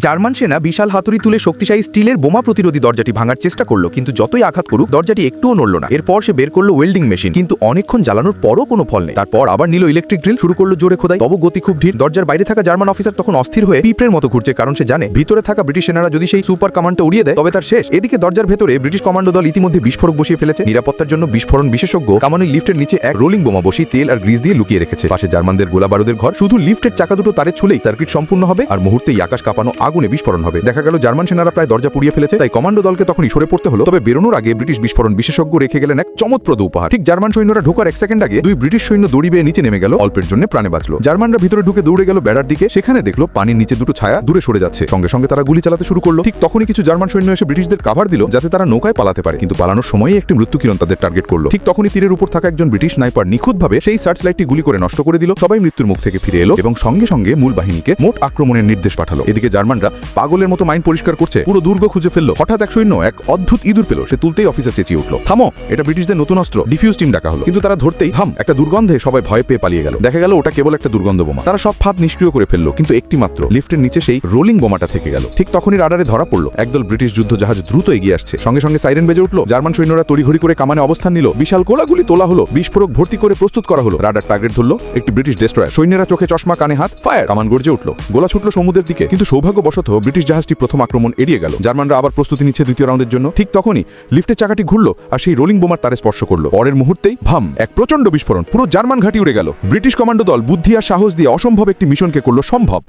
German সেনা বিশাল হাতুড়ি তুলে শক্তিশালী স্টিলের বোমা প্রতিরোধী দরজাটি ভাঙার চেষ্টা করলো, কিন্তু যতই আঘাত করুক দরজাটি একটুও নড়ল না। এরপর সে বের করলো ওয়েল্ডিং মেশিন, কিন্তু অনেকক্ষণ জ্বালানোর পরও কোনো ফল নেই। তারপর আবার নিল ইলেকট্রিক ড্রিল, শুরু করলো জোরে খোদাই। তবে গতি খুব ধীর। দরজার বাইরে থাকা জার্মান অফিসার তখন অস্থির হয়ে পিঁপড়ের মতো ঘুরছে, কারণ সে জানে ভিতরে থাকা ব্রিটিশ সেনারা যদি সেই সুপার কামান্ডটা উড়িয়ে দেয় তবে তার শেষ। এদিকে দরজার ভেতরে ব্রিটিশ কমান্ডো দল ইতিমধ্যে বিস্ফোরক বসিয়ে ফেলেছে। নিরাপত্তার জন্য বিস্ফোরণ বিশেষজ্ঞ কামানের লিফটের নিচে এক রোলিং বোমা বসিয়ে তেল আর গ্রিজ দিয়ে লুকিয়ে রেখেছে। পাশে জার্মানদের গোলা বারুদের ঘর। শুধু লিফটের চাকা দুটো তারে ছুলেই সার্কিট সম্পূর্ণ হবে আর মুহূর্তেই আকাশ কাঁপানো আগুনে বিস্ফোরণ হবে। দেখা গেল জার্মান সেনারা প্রায় দরজা পুড়িয়ে ফেলেছে, তাই কমান্ডো দলকে তখন সরে পড়তে হলো। তবে বেরোনোর আগে ব্রিটিশ বিস্ফোরণ বিশেষজ্ঞ রেখে গেলেন এক চমৎপ্রদ উপহার। ঠিক জার্মান সৈন্যরা ঢোকার এক সেকেন্ড আগে দুই ব্রিটিশ সৈন্য দড়ি বেয়ে নিচে নেমে গেল, অল্পের জন্য প্রাণে বাঁচলো। জার্মানরা ভিতরে ঢুকে দৌড়ে গেল বেড়ার দিকে। সেখানে দেখলো পানির নিচে দুটো ছায়া দূরে সরে যাচ্ছে। সঙ্গে সঙ্গে তারা গুলি চালাতে শুরু করলো। ঠিক তখনই কিছু জার্মান সৈন্য এসে ব্রিটিশদের কাভার দিল, যাতে তারা নৌকায় পালাতে পারে। কিন্তু পালানোর সময়ই একটি মৃত্যুকিরণ তাদের টার্গেট করলো। ঠিক তখনই তীরের উপর থাকা একজন ব্রিটিশ স্নাইপার নিখুঁতভাবে সেই সার্চ লাইটটি গুলি করে নষ্ট করে দিল। সবাই মৃত্যুর মুখ থেকে ফিরে এলো এবং সঙ্গে সঙ্গে মূল বাহিনীকে মোট আক্রমণের নির্দেশ পাঠালো। এদিকে জার্মানরা পাগলের মতো মাইন পরিষ্কার করছে, পুরো দুর্গ খুঁজে ফেললো। হঠাৎ এক সৈন্য এক অদ্ভুত ইঁদুর পেল। সে তুলতেই অফিসার চেঁচিয়ে উঠলো, থামো, এটা ব্রিটিশদের নতুন অস্ত্র। ডিফিউজ টিম ডাকা হলো, কিন্তু তারা ধরতেই থাম একটা দুর্গন্ধে সবাই ভয় পেয়ে পালিয়ে গেল। দেখা গেল ওটা কেবল একটা দুর্গন্ধ বোমা। তারা সব ফাঁদ নিষ্ক্রিয় করে ফেললো, কিন্তু একটি মাত্র লিফটের নিচে সেই রোলিং বোমাটা থেকে গেল। ঠিক তখনই রাডারে ধরা পড়লো একদল ব্রিটিশ যুদ্ধ জাহাজ দ্রুত এগিয়ে আসছে। সঙ্গে সঙ্গে সাইরেন বেজে উঠলো। জার্মান সৈন্যরা তড়িঘড়ি করে কামানে অবস্থান নিল। বিশাল গোলাগুলি তোলা হলো, বিস্ফোরক ভর্তি করে প্রস্তুত করা হলো। রাডার টার্গেট ধরলো একটি ব্রিটিশ ডেস্ট্রয়ার। সৈন্যরা চোখে চশমা, কানে হাত, ফায়ার। কামান গর্জে উঠলো, গোলা ছুটলো সমুদ্রের দিকে। কিন্তু সৌভাগ্যবশত ব্রিটিশ জাহাজটি প্রথম আক্রমণ এড়িয়ে গেল। জার্মানরা আবার প্রস্তুতি নিচ্ছে দ্বিতীয় রাউন্ডের জন্য। ঠিক তখনই লিফটের চাকাটি ঘুরলো আর সেই রোলিং বোমার তারে স্পর্শ করলো। পরের মুহূর্তেই ভাম, এক প্রচন্ড বিস্ফোরণ। পুরো জার্মান ঘাঁটি উড়ে গেল। ব্রিটিশ কমান্ডো দল বুদ্ধি আর সাহস দিয়ে অসম্ভব একটি মিশনকে করলো সম্ভব।